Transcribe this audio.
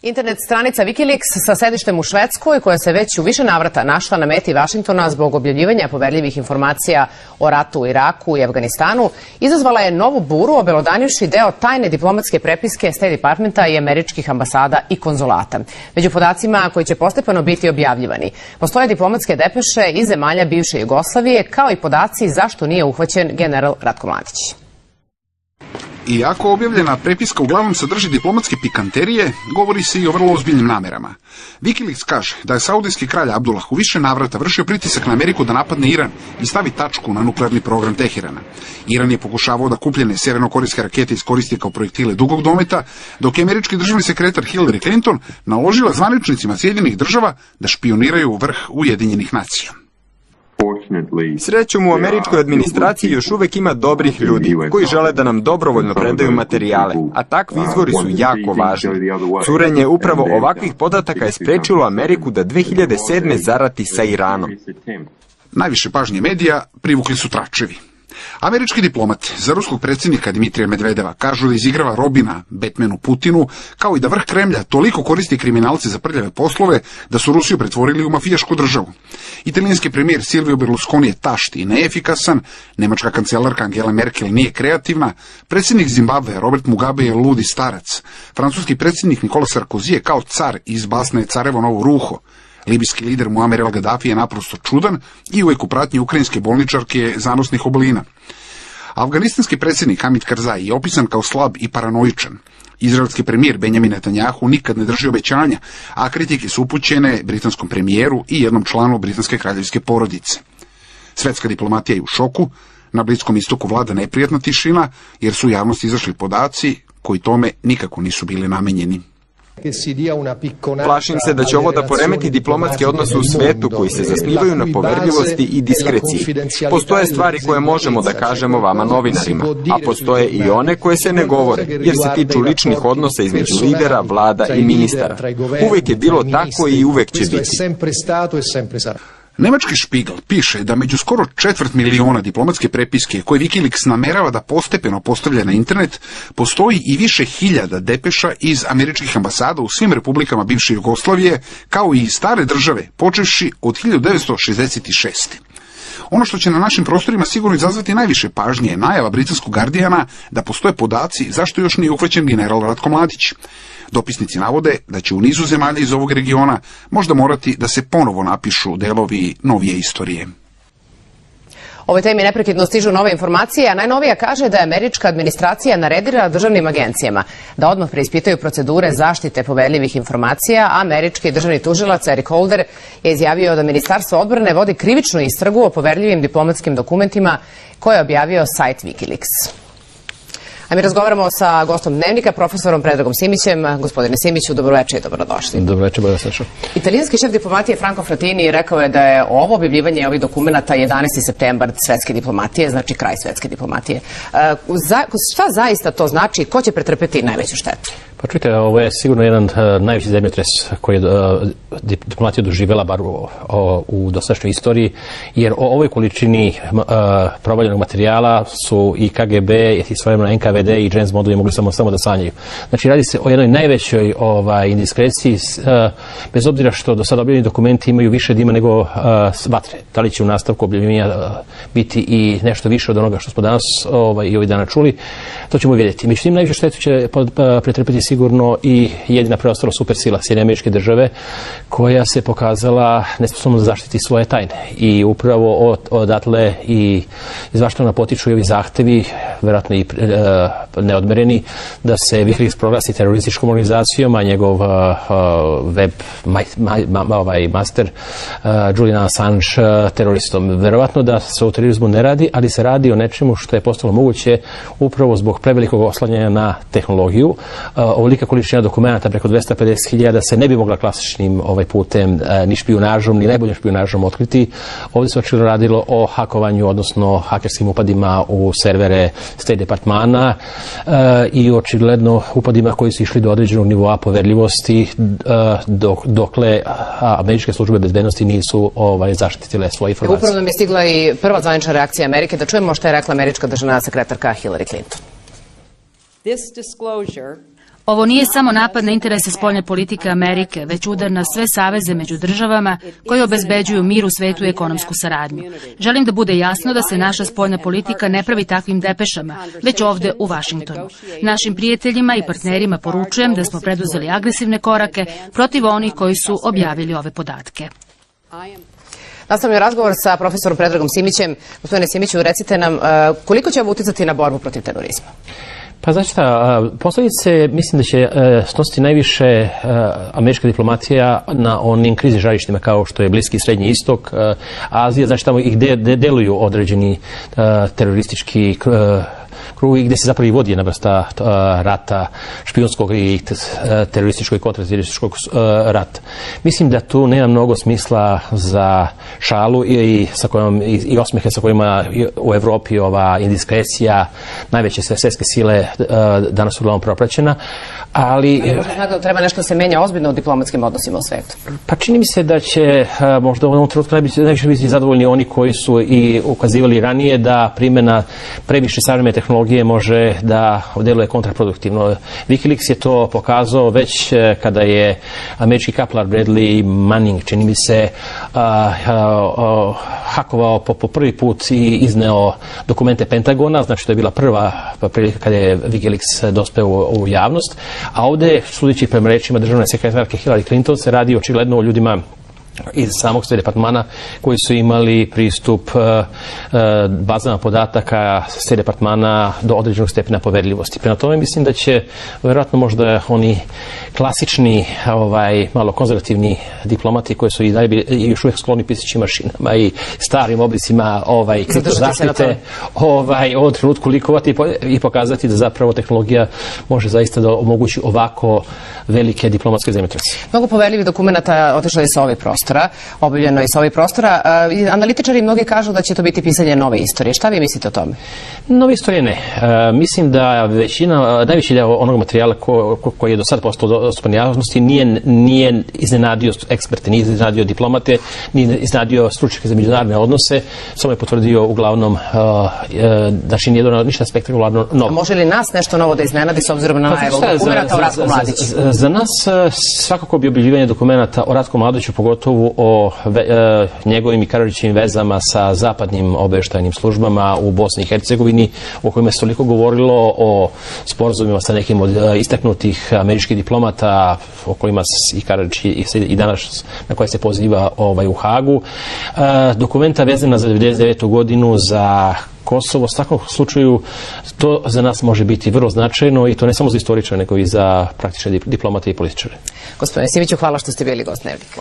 Internet stranica Wikileaks sa sedištem u Švedskoj, koja se već u više navrata našla na meti Vašingtona zbog objavljivanja poverljivih informacija o ratu u Iraku i Afganistanu, izazvala je novu buru, obelodanivši deo tajne diplomatske prepiske State Departmenta i američkih ambasada i konzulata. Među podacima koji će postepeno biti objavljivani postoje diplomatske depeše iz zemalja bivše Jugoslavije, kao i podaci zašto nije uhvaćen general Ratko Mladić. Iako objavljena prepiska uglavnom sadrži diplomatske pikanterije, govori se i o vrlo ozbiljnim namerama. Wikileaks kaže da je saudijski kralj Abdullah u više navrata vršio pritisak na Ameriku da napadne Iran i stavi tačku na nuklearni program Teherana. Iran je pokušavao da kupljene severnokorejske rakete iskoristi kao projektile dugog dometa, dok je američki državni sekretar Hillary Clinton naložila zvaničnicima Sjedinjenih država da špioniraju u vrh Ujedinjenih nacija. Srećom, u američkoj administraciji još uvek ima dobrih ljudi koji žele da nam dobrovoljno predaju materijale, a takvi izvori su jako važni. Curenje upravo ovakvih podataka je sprečilo Ameriku da 2007. zarati sa Iranom. Najviše pažnje medija privukli su tračevi. Američki diplomati za ruskog predsjednika Dmitrija Medvedeva kažu da izigrava Robina Batmanu Putinu, kao i da vrh Kremlja toliko koristi kriminalce za prljave poslove da su Rusiju pretvorili u mafijašku državu. Italijanski premijer Silvio Berlusconi je tašt i neefikasan, nemačka kancelarka Angela Merkel nije kreativna, predsjednik Zimbabve Robert Mugabe je ludi starac, francuski predsjednik Nicolas Sarkozy je kao car iz basne Carevo novo ruho, libijski lider Muammar el Gaddafi je naprosto čudan i uvijek u pratnji ukrajinske bolničarke zanosnih obolina. Afganistanski predsjednik Hamid Karzai je opisan kao slab i paranoičan. Izraelski premijer Benjamin Netanjahu nikad ne drži obećanja, a kritike su upućene britanskom premijeru i jednom članu britanske kraljevske porodice. Svetska diplomatija je u šoku, na Bliskom istoku vlada neprijatna tišina, jer su u javnosti izašli podaci koji tome nikako nisu bili namenjeni. Plašim se da će ovo da poremeti diplomatske odnose u svetu koji se zasnivaju na poverljivosti i diskreciji. Postoje stvari koje možemo da kažemo vama novinarima, a postoje i one koje se ne govore, jer se tiču ličnih odnosa između lidera, vlada i ministara. Uvek je bilo tako i uvek će biti. Nemački Spiegel piše da među skoro 250.000 diplomatske prepiske koje Wikileaks namerava da postepeno postavlja na internet, postoji i više hiljada depeša iz američkih ambasada u svim republikama bivše Jugoslavije, kao i stare države, počevši od 1966. Ono što će na našim prostorima sigurno izazvati najviše pažnje je najava britanskog Guardiana da postoje podaci zašto još nije uhvaćen general Ratko Mladić. Dopisnici navode da će u nizu zemalja iz ovog regiona možda morati da se ponovo napišu delovi novije istorije. Ovoj temi neprekidno stižu nove informacije, a najnovija kaže da je američka administracija naredila državnim agencijama da odmah preispitaju procedure zaštite poverljivih informacija, a američki državni tužilac Eric Holder je izjavio da Ministarstvo odbrane vodi krivičnu istragu o poverljivim diplomatskim dokumentima koje je objavio sajt Wikileaks. A mi razgovaramo sa gostom Dnevnika, profesorom Predragom Simićem. Gospodine Simiću, dobroveče i dobrodošli. Dobroveče, bolje slušao. Italijanski šef diplomatije Franco Frattini rekao je da je ovo objavljivanje ovih dokumenta 11. septembar svetske diplomatije, znači kraj svetske diplomatije. Šta zaista to znači? Ko će pretrpeti najveću štetu? Pa čujte, ovo je sigurno jedan najveći zemljotres koji je diplomatija doživjela, bar u dosadašnjoj istoriji, jer o ovoj količini provaljenog materijala su i KGB, i svojevremeno NKVD i James Bondovi mogli samo da sanjaju. Znači, radi se o jednoj najvećoj indiskreciji, bez obzira što do sada objavljeni dokumenti imaju više dima nego vatre. Da li će u nastavku objavljivanja biti i nešto više od onoga što smo danas i ovih dana čuli, to ćemo vidjeti. Međutim, najviše štetu će pretrpeti sigurno i jedina preostala supersila Sjedinjene Američke Države, koja se pokazala nesposobno da zaštiti svoje tajne. I upravo odatle i iz Vašingtona potiču i ovi zahtevi, verovatno i neodmereni, da se Wikileaks proglasi terorističkom organizacijom, a njegov web master Julian Assange teroristom. Verovatno da se o terorizmu ne radi, ali se radi o nečemu što je postalo moguće upravo zbog prevelikog oslanjanja na tehnologiju. Ovolika količina dokumenta, preko 250.000, se ne bi mogla klasičnim putem ni špijunažom, ni najboljom špijunažom otkriti. Ovdje se očigledno radilo o hakovanju, odnosno hakerskim upadima u servere State Departmana i očigledno upadima koji su išli do određenog nivoa poverljivosti dokle američke službe bezbednosti nisu zaštitile svoje informacije. Upravo nam je stigla i prva zvanična reakcija Amerike. Da čujemo što je rekla američka državna sekretarka Hillary Clinton. This disclosure Ovo nije samo napad na interese spoljne politike Amerike, već udar na sve saveze među državama koji obezbeđuju mir u svetu i ekonomsku saradnju. Želim da bude jasno da se naša spoljna politika ne pravi takvim depešama, već ovde u Vašingtonu. Našim prijateljima i partnerima poručujem da smo preduzeli agresivne korake protiv onih koji su objavili ove podatke. Nastavljamo razgovor sa profesorom Predragom Simićem. Gospodine Simiću, recite nam koliko će ovo uticati na borbu protiv terorizma? Pa znači posledice mislim da će snositi najviše američka diplomatija na onim kriznim žarištima kao što je Bliski i Srednji istok, Azija, znači tamo ih deluju određeni teroristički krugovi gdje se zapravo i vodi jedna vrsta rata, špijunskog i terorističkog i kontraterorističkog rata. Mislim da tu nema mnogo smisla za šalu i osmehe sa kojima u Evropi ova indiskrecija, najveće svjetske sile danas uglavnom propraćena, ali... Treba nešto se menja ozbiljno u diplomatskim odnosima u svetu. Pa čini mi se da će možda u ovom trenutku najviše biti zadovoljni oni koji su i ukazivali ranije da primjena previše savremene tehnologije može da deluje kontraproduktivno. Wikileaks je to pokazao već kada je američki kaplar Bradley Manning, čini mi se, hakovao po prvi put i izneo dokumente Pentagona, znači to je bila prva prilika kada je Wikileaks dospeo u javnost, a ovde, sudeći prema rečima državne sekretarke Hillary Clinton, se radi očigledno o ljudima iz samog State Departmana koji su imali pristup bazama podataka State Departmana do određenog stepena poverljivosti. Prema tome mislim da će vjerojatno možda oni klasični, malo konzervativni diplomati koji su i još uvijek skloni pisaćim mašinama i starim oblicima kriptozaštite od trenutku likovati i pokazati da zapravo tehnologija može zaista da omogući ovako velike diplomatske zemljotrese. Mnogo poverljivih dokumenta otišlo je sa ovih prostora, objavljeno je sa ovih prostora. Analitičari mnogi kažu da će to biti pisanje nove istorije. Šta vi mislite o tome? Nove istorije ne. Mislim da najveći deo onog materijala koji je do sad postao dostupan javnosti nije iznenadio eksperte, nije iznenadio diplomate, nije iznenadio stručnjake za međunarodne odnose, samo je potvrdio uglavnom da nije donao ništa spektakularno novo. A može li nas nešto novo da iznenadi s obzirom na najavu dokumenta o Ratku Mladiću? Za nas svakako bi objavljivanje dokumenta o Ratku Mladiću, pogotovo o njegovim i Karadžićevim vezama sa zapadnim obavještajnim službama u Bosni i Hercegovini, o kojima se toliko govorilo, o sporazumima sa nekim od istaknutih američkih diplomata, o kojima i Karadžić i danas na koje se poziva u Hagu. Dokumenta vezana za 1999. godinu za Kosovo, u svakom slučaju to za nas može biti vrlo značajno i to ne samo za istoričare, nego i za praktične diplomate i političare. Gospodine Simiću, hvala što ste bili gost Dnevnika.